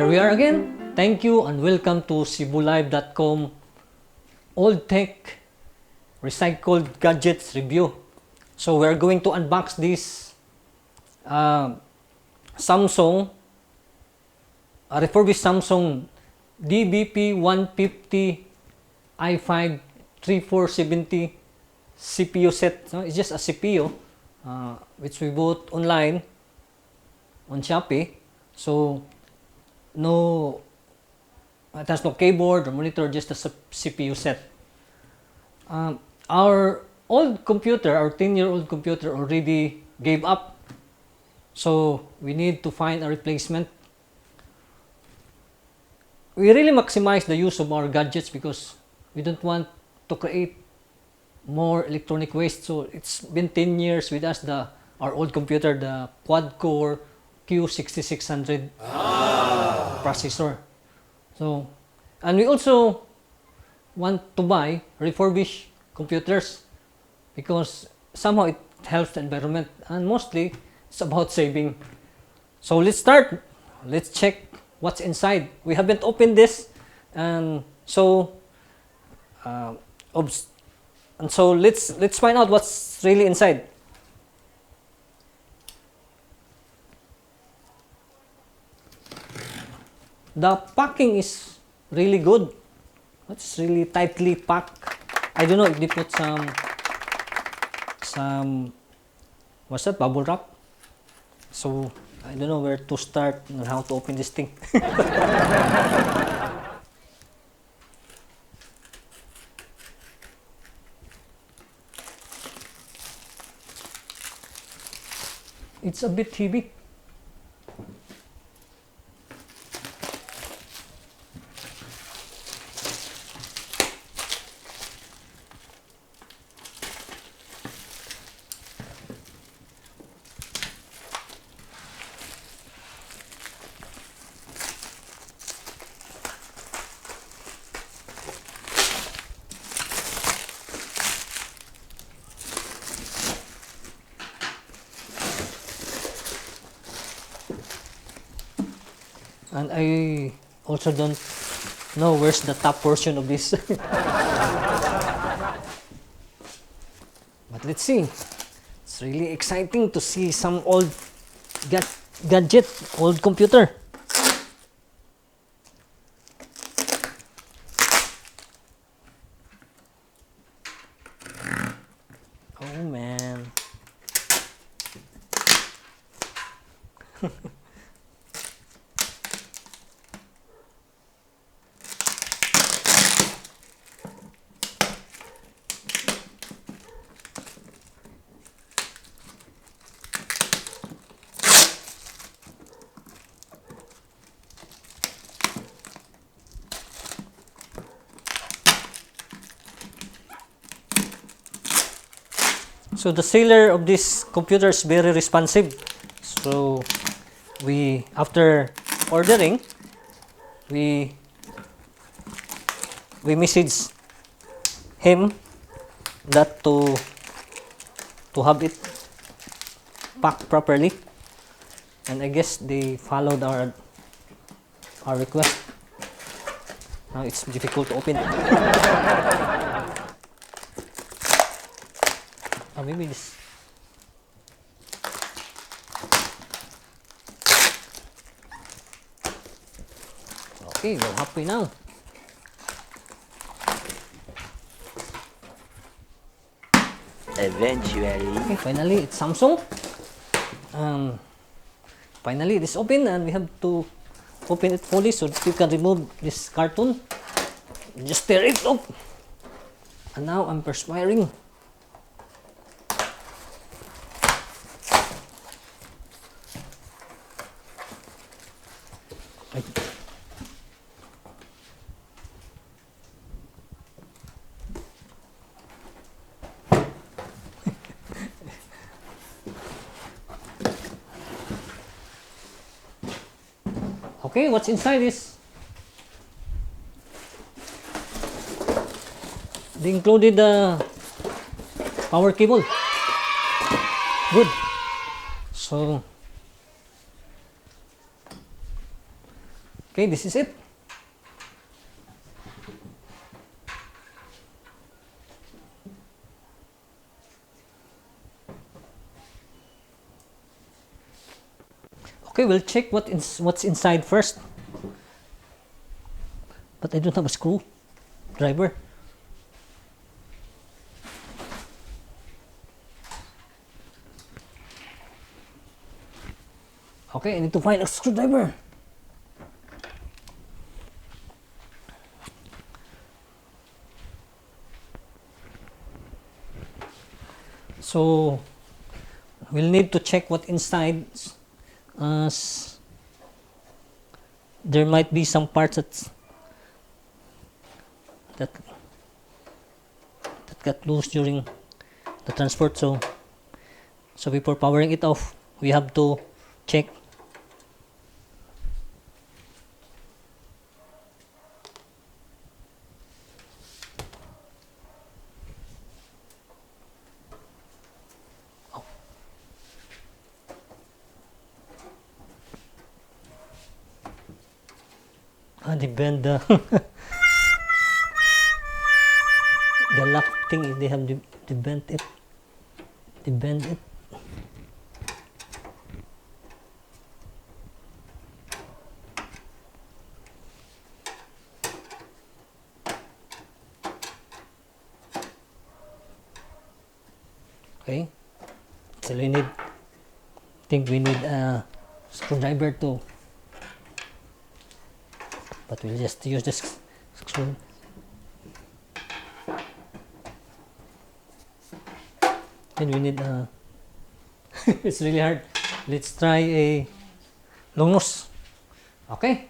Here we are again. Thank you and welcome to cebulive.com Old Tech Recycled Gadgets Review. So we're going to unbox this Samsung, refurbished Samsung DBP150 i5 3470 CPU set. So it's just a CPU which we bought online on Shopee. So no, it has no keyboard or monitor, just a CPU set. Our old computer, our 10-year-old computer already gave up. So we need to find a replacement. We really maximize the use of our gadgets because we don't want to create more electronic waste. So it's been 10 years with us, our old computer, the quad-core Q6600 processor. So, and we also want to buy refurbished computers because somehow it helps the environment and mostly it's about saving. So let's start. Let's check what's inside. We haven't opened this, and so let's find out what's really inside. The packing is really good. It's really tightly packed. I don't know if they put some what's that, bubble wrap. So I don't know where to start or how to open this thing. It's a bit heavy. And I also don't know where's the top portion of this. But let's see. It's really exciting to see some old gadget, old computer. Oh man. So the seller of this computer is very responsive. So after ordering, we message him that to have it packed properly, and I guess they followed our request. Now it's difficult to open. Maybe this. Okay, we're happy now. Eventually. Okay, finally, it's Samsung. Finally, it is open, and we have to open it fully so that you can remove this cartoon. Just tear it off. And now I'm perspiring. Okay, what's inside is they included the power cable. Good. So Okay, this is it. Okay, we'll check what's inside first. But I don't have a screw driver. Okay, I need to find a screwdriver. So we'll need to check what inside. There might be some parts that got loose during the transport. So before powering it off, we have to check. They bend the the lock thing. They have they bent it. They bend it. Okay. So we need. Think we need a screwdriver too. But we'll just use this screw. Then we need it's really hard. Let's try a long nose. Okay.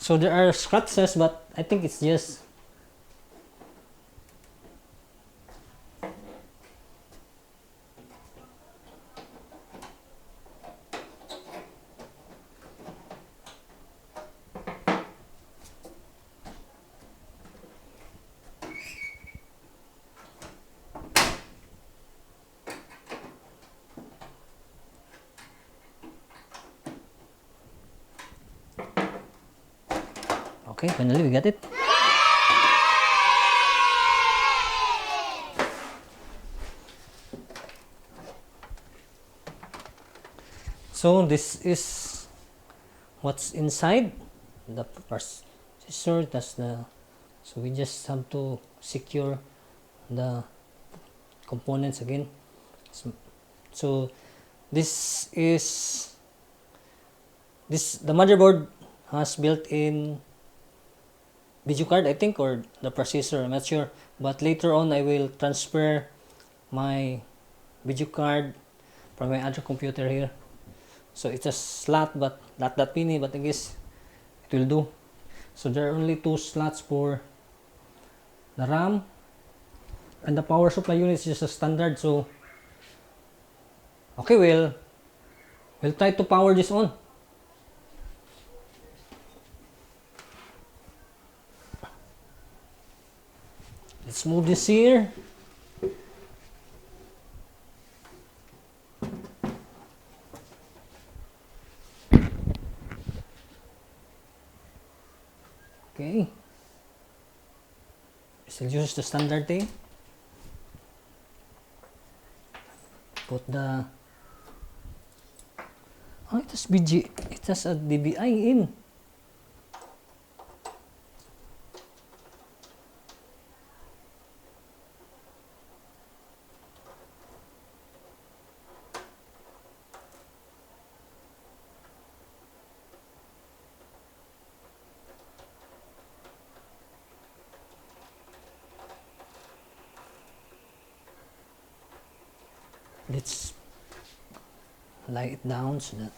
So there are scratches, but I think it's just okay. Finally, we got it. So this is what's inside the processor. That's the. So we just have to secure the components again. So this is the motherboard has built-in video card, I think, or the processor. I'm not sure. But later on, I will transfer my video card from my other computer here. So it's a slot, but not that many, but I guess it will do. So there are only 2 slots for the RAM, and the power supply unit is just a standard. So okay, we'll try to power this on. Let's move this here. Okay. Still use the standard thing. Put the it has it has a DBI in. Let's lie it down so that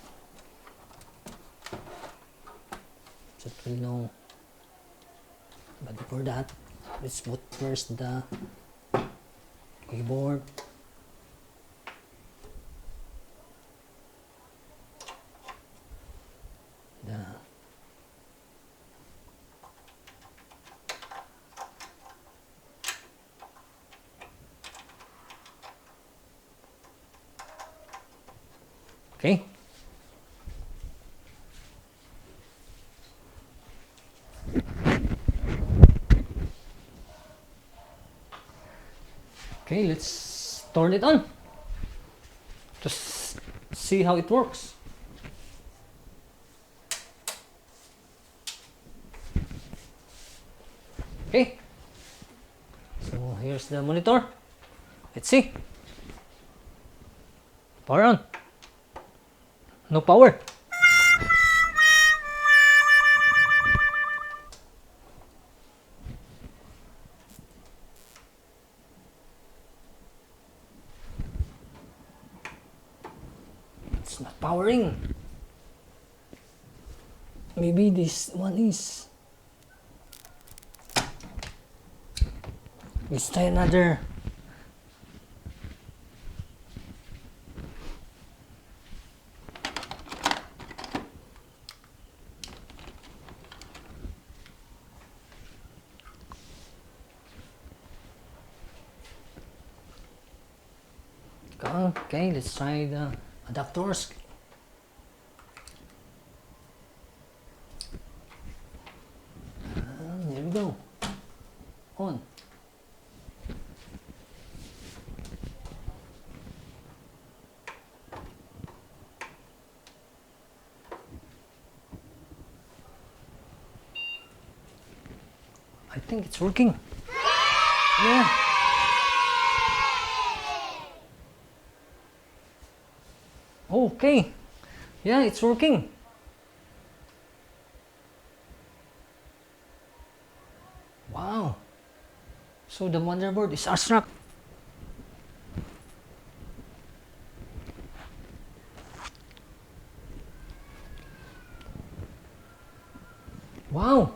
we know. But before that, let's put first the keyboard. Okay. Okay, let's turn it on. Just see how it works. Okay. So here's the monitor. Let's see. Power on. No power. It's not powering. Maybe this one is. Let's try another. Okay, let's try the adapters. There we go. On. I think it's working. Yeah. Okay. Yeah, it's working. Wow. So the motherboard is abstract. Wow.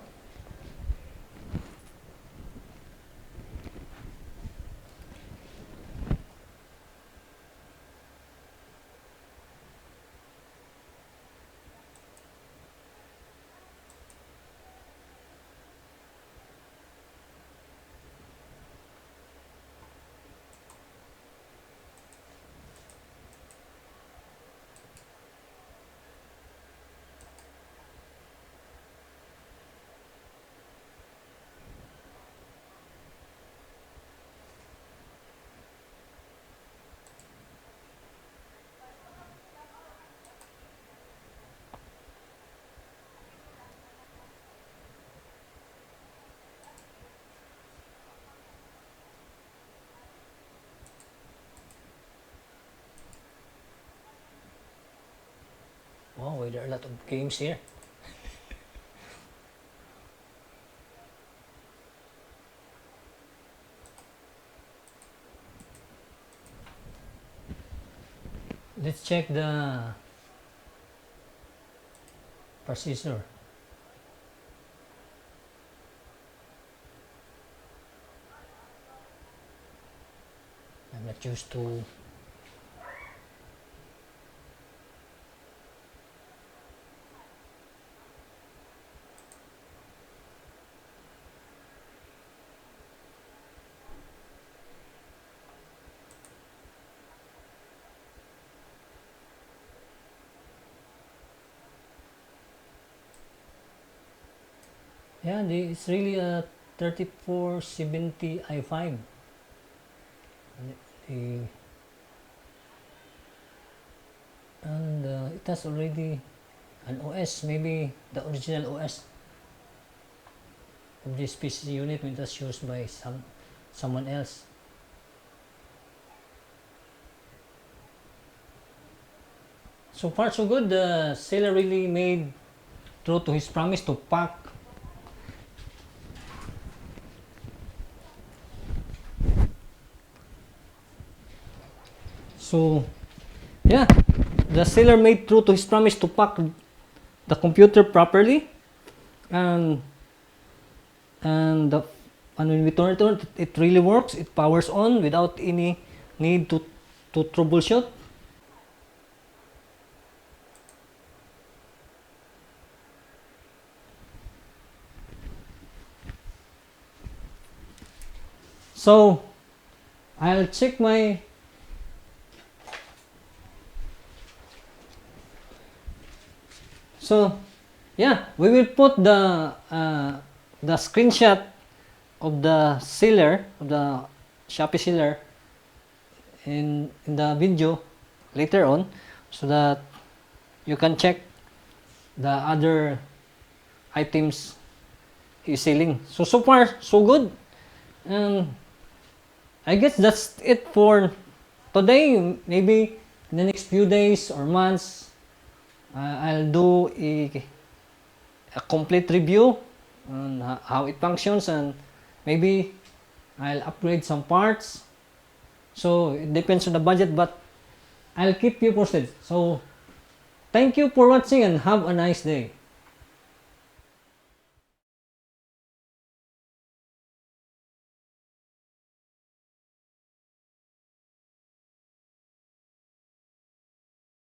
Wow, there are a lot of games here. Let's check the processor. I'm not used to. Yeah, it's really a 3470 i5. The, and it has already an OS, maybe the original OS of this PC unit when it was used by someone else. So far so good. The seller really made true to his promise to pack so yeah, the seller made true to his promise to pack the computer properly, and and the and when we turn it on, it really works. It powers on without any need to troubleshoot. So I'll check my So, yeah, we will put the screenshot of the seller, of the Shopee seller in the video later on, so that you can check the other items he's selling. So far, so good. And I guess that's it for today. Maybe in the next few days or months, I'll do a complete review on how it functions, and maybe I'll upgrade some parts. So it depends on the budget, but I'll keep you posted. So thank you for watching and have a nice day.